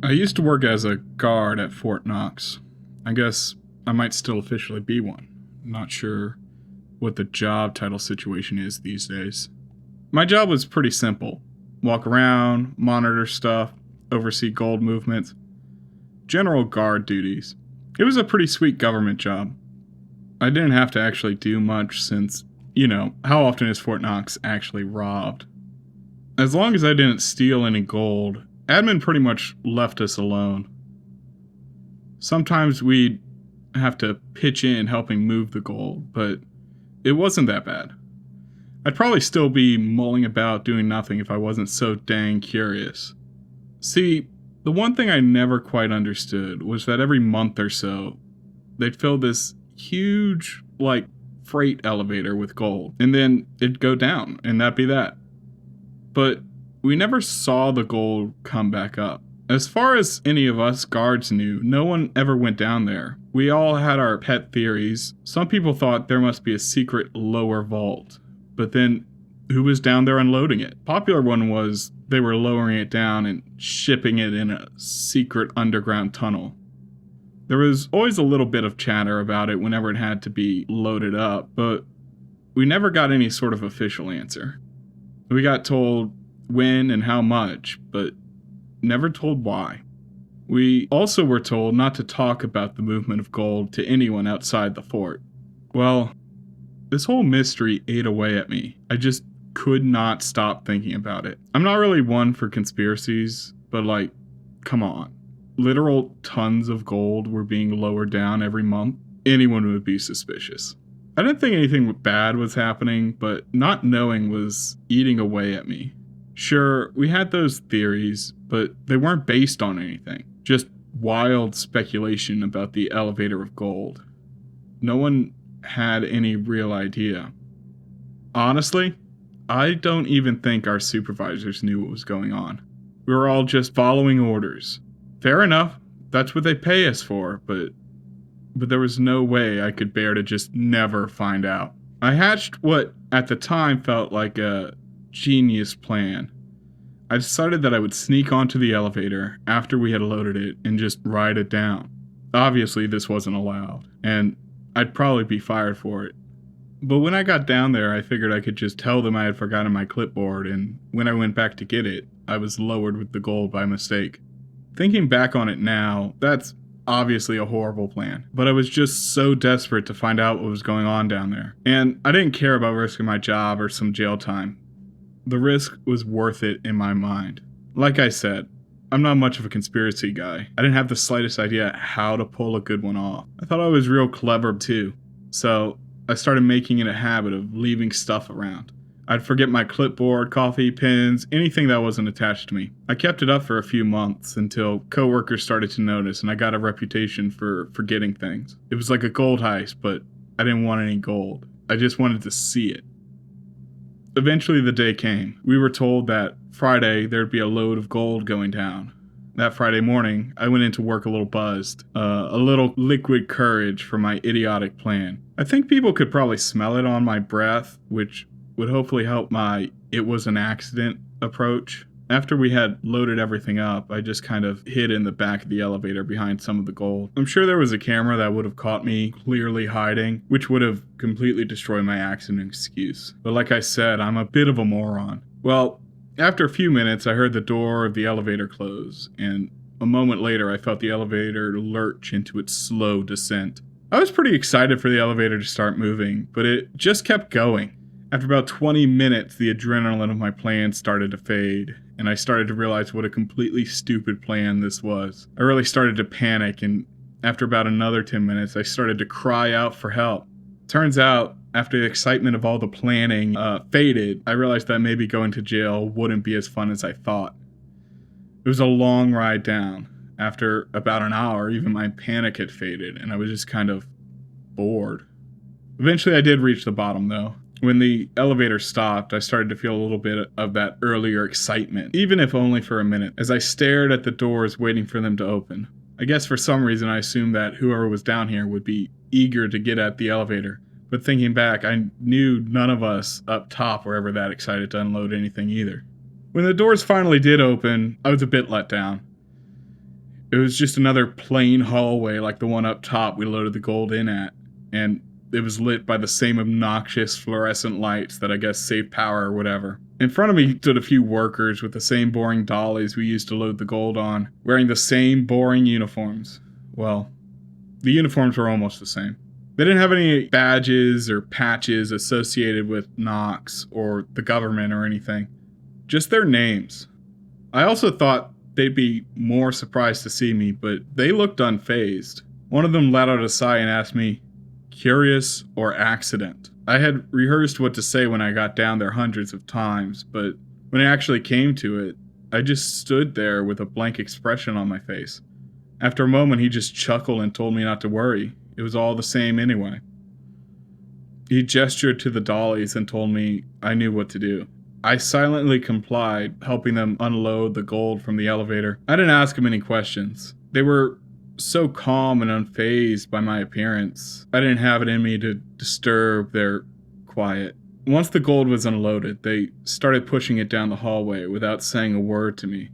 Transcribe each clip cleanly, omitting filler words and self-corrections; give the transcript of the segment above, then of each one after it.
I used to work as a guard at Fort Knox. I guess I might still officially be one. Not sure what the job title situation is these days. My job was pretty simple: walk around, monitor stuff, oversee gold movements, general guard duties. It was a pretty sweet government job. I didn't have to actually do much since, how often is Fort Knox actually robbed? As long as I didn't steal any gold, admin pretty much left us alone. Sometimes we'd have to pitch in helping move the gold, but it wasn't that bad. I'd probably still be mulling about doing nothing if I wasn't so dang curious. See, the one thing I never quite understood was that every month or so, they'd fill this huge, freight elevator with gold, and then it'd go down, and that'd be that. But we never saw the gold come back up. As far as any of us guards knew, no one ever went down there. We all had our pet theories. Some people thought there must be a secret lower vault, but then who was down there unloading it? Popular one was they were lowering it down and shipping it in a secret underground tunnel. There was always a little bit of chatter about it whenever it had to be loaded up, but we never got any sort of official answer. We got told when and how much, but never told why. We also were told not to talk about the movement of gold to anyone outside the fort. Well, this whole mystery ate away at me. I just could not stop thinking about it. I'm not really one for conspiracies, but come on. Literal tons of gold were being lowered down every month. Anyone would be suspicious. I didn't think anything bad was happening, but not knowing was eating away at me. Sure, we had those theories, but they weren't based on anything. Just wild speculation about the elevator of gold. No one had any real idea. Honestly, I don't even think our supervisors knew what was going on. We were all just following orders. Fair enough, that's what they pay us for, but there was no way I could bear to just never find out. I hatched what, at the time, felt like a genius plan. I decided that I would sneak onto the elevator after we had loaded it and just ride it down. Obviously, this wasn't allowed, and I'd probably be fired for it. But when I got down there, I figured I could just tell them I had forgotten my clipboard, and when I went back to get it, I was lowered with the gold by mistake. Thinking back on it now, that's obviously a horrible plan, but I was just so desperate to find out what was going on down there. And I didn't care about risking my job or some jail time. The risk was worth it in my mind. Like I said, I'm not much of a conspiracy guy. I didn't have the slightest idea how to pull a good one off. I thought I was real clever too, so I started making it a habit of leaving stuff around. I'd forget my clipboard, coffee, pens, anything that wasn't attached to me. I kept it up for a few months until coworkers started to notice, and I got a reputation for forgetting things. It was like a gold heist, but I didn't want any gold. I just wanted to see it. Eventually the day came. We were told that Friday there'd be a load of gold going down. That Friday morning, I went into work a little buzzed, a little liquid courage for my idiotic plan. I think people could probably smell it on my breath, which would hopefully help my "it was an accident" approach. After we had loaded everything up, I just kind of hid in the back of the elevator behind some of the gold. I'm sure there was a camera that would have caught me clearly hiding, which would have completely destroyed my accident excuse. But like I said, I'm a bit of a moron. Well, after a few minutes, I heard the door of the elevator close, and a moment later, I felt the elevator lurch into its slow descent. I was pretty excited for the elevator to start moving, but it just kept going. After about 20 minutes, the adrenaline of my plan started to fade, and I started to realize what a completely stupid plan this was. I really started to panic, and after about another 10 minutes, I started to cry out for help. Turns out, after the excitement of all the planning faded, I realized that maybe going to jail wouldn't be as fun as I thought. It was a long ride down. After about an hour, even my panic had faded, and I was just kind of bored. Eventually, I did reach the bottom, though. When the elevator stopped, I started to feel a little bit of that earlier excitement, even if only for a minute, as I stared at the doors waiting for them to open. I guess for some reason I assumed that whoever was down here would be eager to get at the elevator, but thinking back, I knew none of us up top were ever that excited to unload anything either. When the doors finally did open, I was a bit let down. It was just another plain hallway like the one up top we loaded the gold in at, and it was lit by the same obnoxious fluorescent lights that I guess save power or whatever. In front of me stood a few workers with the same boring dollies we used to load the gold on, wearing the same boring uniforms. Well, the uniforms were almost the same. They didn't have any badges or patches associated with Knox or the government or anything. Just their names. I also thought they'd be more surprised to see me, but they looked unfazed. One of them let out a sigh and asked me, "Curious or accident?" I had rehearsed what to say when I got down there hundreds of times, but when it actually came to it, I just stood there with a blank expression on my face. After a moment, he just chuckled and told me not to worry. It was all the same anyway. He gestured to the dollies and told me I knew what to do. I silently complied, helping them unload the gold from the elevator. I didn't ask them any questions. They were so calm and unfazed by my appearance. I didn't have it in me to disturb their quiet. Once the gold was unloaded, they started pushing it down the hallway without saying a word to me.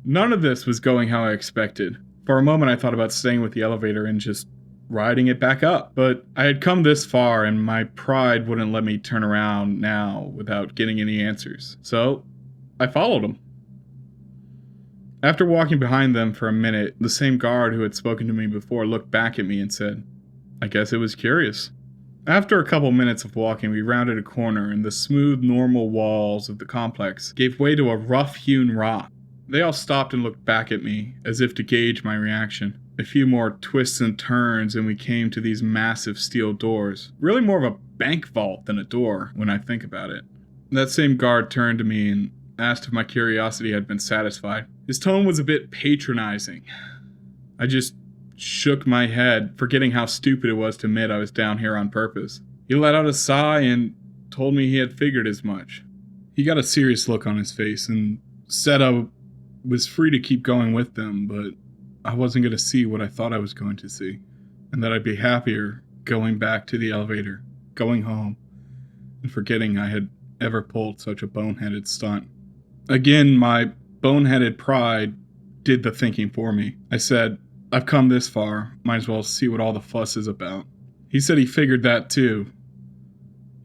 None of this was going how I expected. For a moment, I thought about staying with the elevator and just riding it back up. But I had come this far, and my pride wouldn't let me turn around now without getting any answers. So I followed them. After walking behind them for a minute, the same guard who had spoken to me before looked back at me and said, "I guess it was curious." After a couple minutes of walking, we rounded a corner, and the smooth, normal walls of the complex gave way to a rough-hewn rock. They all stopped and looked back at me, as if to gauge my reaction. A few more twists and turns, and we came to these massive steel doors. Really more of a bank vault than a door, when I think about it. That same guard turned to me and asked if my curiosity had been satisfied. His tone was a bit patronizing. I just shook my head, forgetting how stupid it was to admit I was down here on purpose. He let out a sigh and told me he had figured as much. He got a serious look on his face and said I was free to keep going with them, but I wasn't going to see what I thought I was going to see, and that I'd be happier going back to the elevator, going home, and forgetting I had ever pulled such a boneheaded stunt. Again, my boneheaded pride did the thinking for me. I said, "I've come this far, might as well see what all the fuss is about." He said he figured that too.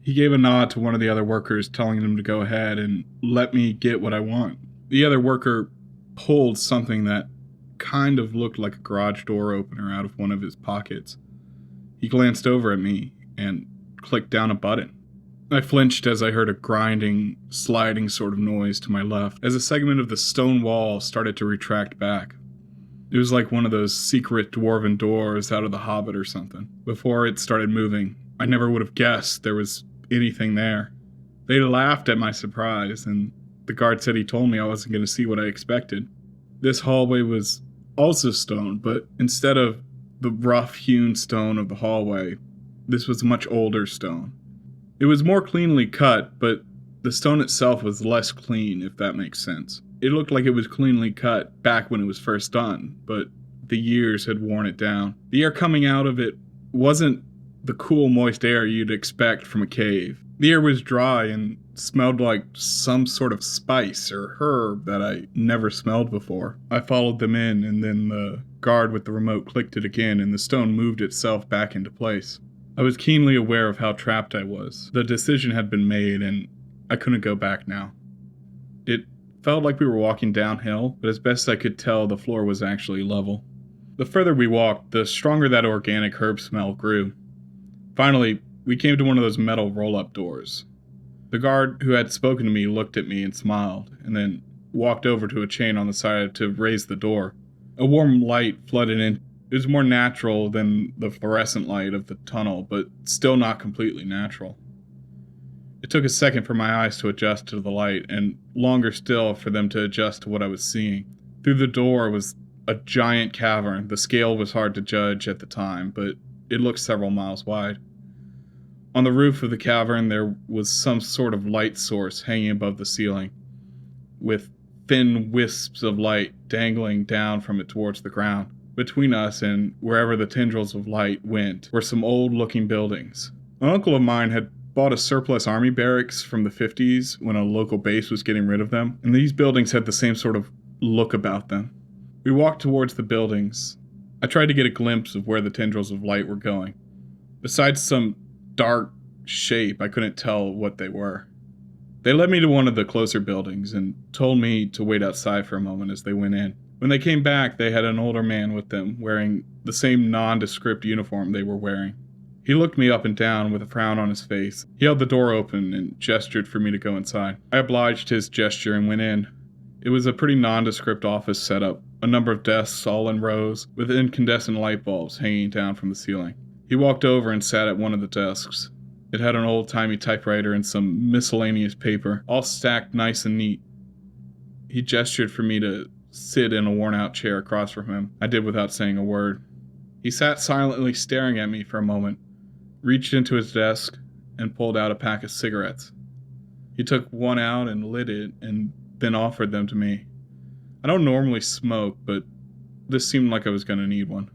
He gave a nod to one of the other workers, telling them to go ahead and let me get what I want. The other worker pulled something that kind of looked like a garage door opener out of one of his pockets. He glanced over at me and clicked down a button. I flinched as I heard a grinding, sliding sort of noise to my left as a segment of the stone wall started to retract back. It was like one of those secret dwarven doors out of The Hobbit or something. Before it started moving, I never would have guessed there was anything there. They laughed at my surprise, and the guard said he told me I wasn't going to see what I expected. This hallway was also stone, but instead of the rough-hewn stone of the hallway, this was much older stone. It was more cleanly cut, but the stone itself was less clean, if that makes sense. It looked like it was cleanly cut back when it was first done, but the years had worn it down. The air coming out of it wasn't the cool, moist air you'd expect from a cave. The air was dry and smelled like some sort of spice or herb that I never smelled before. I followed them in, and then the guard with the remote clicked it again, and the stone moved itself back into place. I was keenly aware of how trapped I was. The decision had been made, and I couldn't go back now. It felt like we were walking downhill, but as best I could tell, the floor was actually level. The further we walked, the stronger that organic herb smell grew. Finally, we came to one of those metal roll-up doors. The guard who had spoken to me looked at me and smiled, and then walked over to a chain on the side to raise the door. A warm light flooded in. It was more natural than the fluorescent light of the tunnel, but still not completely natural. It took a second for my eyes to adjust to the light, and longer still for them to adjust to what I was seeing. Through the door was a giant cavern. The scale was hard to judge at the time, but it looked several miles wide. On the roof of the cavern, there was some sort of light source hanging above the ceiling, with thin wisps of light dangling down from it towards the ground. Between us and wherever the tendrils of light went were some old-looking buildings. An uncle of mine had bought a surplus army barracks from the 50s when a local base was getting rid of them, and these buildings had the same sort of look about them. We walked towards the buildings. I tried to get a glimpse of where the tendrils of light were going. Besides some dark shape, I couldn't tell what they were. They led me to one of the closer buildings and told me to wait outside for a moment as they went in. When they came back, they had an older man with them, wearing the same nondescript uniform they were wearing. He looked me up and down with a frown on his face. He held the door open and gestured for me to go inside. I obliged his gesture and went in. It was a pretty nondescript office setup, a number of desks all in rows, with incandescent light bulbs hanging down from the ceiling. He walked over and sat at one of the desks. It had an old-timey typewriter and some miscellaneous paper, all stacked nice and neat. He gestured for me to sit in a worn-out chair across from him. I did without saying a word. He sat silently staring at me for a moment, reached into his desk, and pulled out a pack of cigarettes. He took one out and lit it, and then offered them to me. I don't normally smoke, but this seemed like I was going to need one.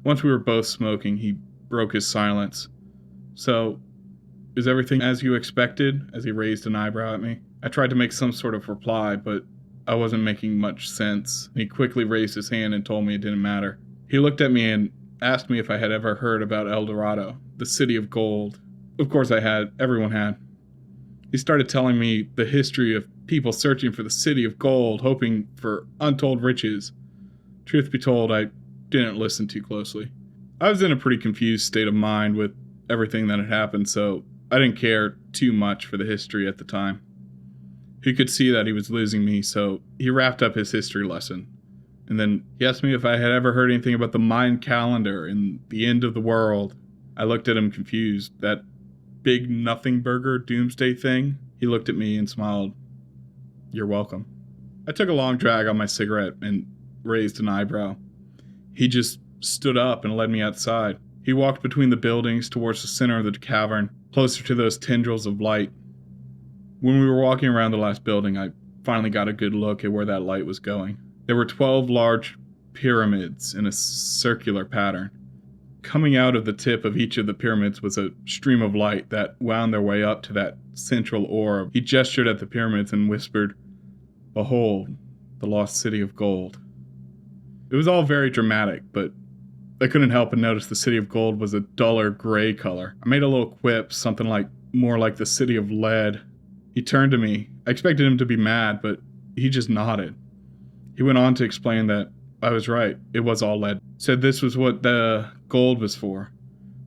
Once we were both smoking, he broke his silence. "So, is everything as you expected?" as he raised an eyebrow at me. I tried to make some sort of reply, but I wasn't making much sense. He quickly raised his hand and told me it didn't matter. He looked at me and asked me if I had ever heard about El Dorado, the city of gold. Of course I had. Everyone had. He started telling me the history of people searching for the city of gold, hoping for untold riches. Truth be told, I didn't listen too closely. I was in a pretty confused state of mind with everything that had happened, so I didn't care too much for the history at the time. He could see that he was losing me, so he wrapped up his history lesson. And then he asked me if I had ever heard anything about the Mayan calendar and the end of the world. I looked at him confused. That big nothing burger doomsday thing? He looked at me and smiled. "You're welcome." I took a long drag on my cigarette and raised an eyebrow. He just stood up and led me outside. He walked between the buildings towards the center of the cavern, closer to those tendrils of light. When we were walking around the last building, I finally got a good look at where that light was going. There were 12 large pyramids in a circular pattern. Coming out of the tip of each of the pyramids was a stream of light that wound their way up to that central orb. He gestured at the pyramids and whispered, "Behold, the lost city of gold." It was all very dramatic, but I couldn't help but notice the city of gold was a duller gray color. I made a little quip, something like, "more like the city of lead." He turned to me. I expected him to be mad, but he just nodded. He went on to explain that I was right. It was all lead. Said this was what the gold was for.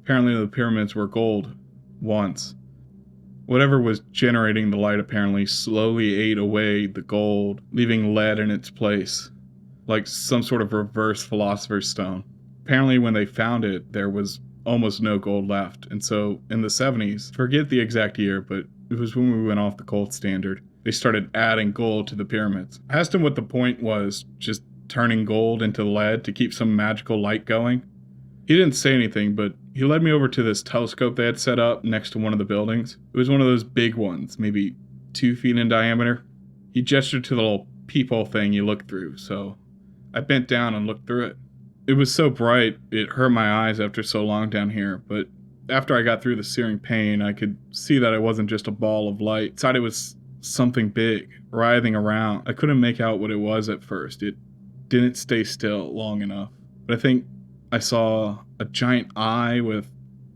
Apparently the pyramids were gold. Once. Whatever was generating the light apparently slowly ate away the gold, leaving lead in its place. Like some sort of reverse philosopher's stone. Apparently when they found it, there was almost no gold left. And so in the 70s, forget the exact year, but it was when we went off the gold standard, they started adding gold to the pyramids. I asked him what the point was, just turning gold into lead to keep some magical light going. He didn't say anything, but he led me over to this telescope they had set up next to one of the buildings. It was one of those big ones, maybe 2 feet in diameter. He gestured to the little peephole thing you look through, so I bent down and looked through it. It was so bright, it hurt my eyes after so long down here, but after I got through the searing pain, I could see that it wasn't just a ball of light. Inside it was something big, writhing around. I couldn't make out what it was at first. It didn't stay still long enough. But I think I saw a giant eye with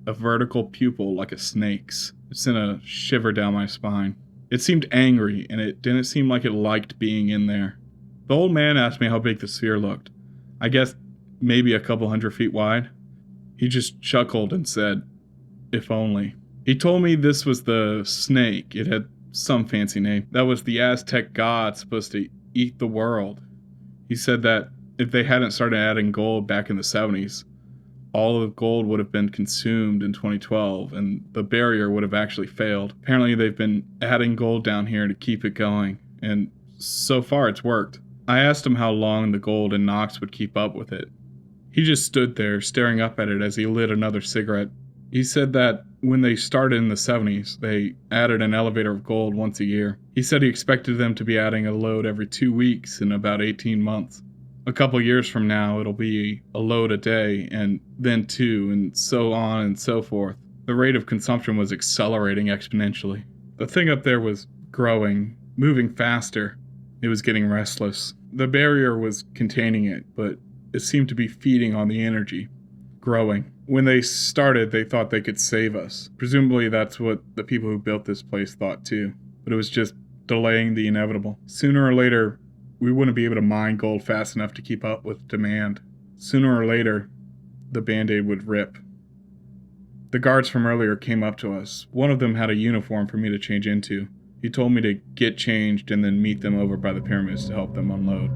a vertical pupil like a snake's. It sent a shiver down my spine. It seemed angry, and it didn't seem like it liked being in there. The old man asked me how big the sphere looked. I guess maybe a couple 100 feet wide. He just chuckled and said, "If only." He told me this was the snake. It had some fancy name. That was the Aztec god supposed to eat the world. He said that if they hadn't started adding gold back in the 70s, all of the gold would have been consumed in 2012, and the barrier would have actually failed. Apparently they've been adding gold down here to keep it going, and so far it's worked. I asked him how long the gold in Knox would keep up with it. He just stood there, staring up at it as he lit another cigarette. He said that when they started in the 70s, they added an elevator of gold once a year. He said he expected them to be adding a load every 2 weeks in about 18 months. A couple years from now, it'll be a load a day, and then 2, and so on and so forth. The rate of consumption was accelerating exponentially. The thing up there was growing, moving faster. It was getting restless. The barrier was containing it, but it seemed to be feeding on the energy, growing. When they started, they thought they could save us. Presumably that's what the people who built this place thought too, but it was just delaying the inevitable. Sooner or later, we wouldn't be able to mine gold fast enough to keep up with demand. Sooner or later, the Band-Aid would rip. The guards from earlier came up to us. One of them had a uniform for me to change into. He told me to get changed and then meet them over by the pyramids to help them unload.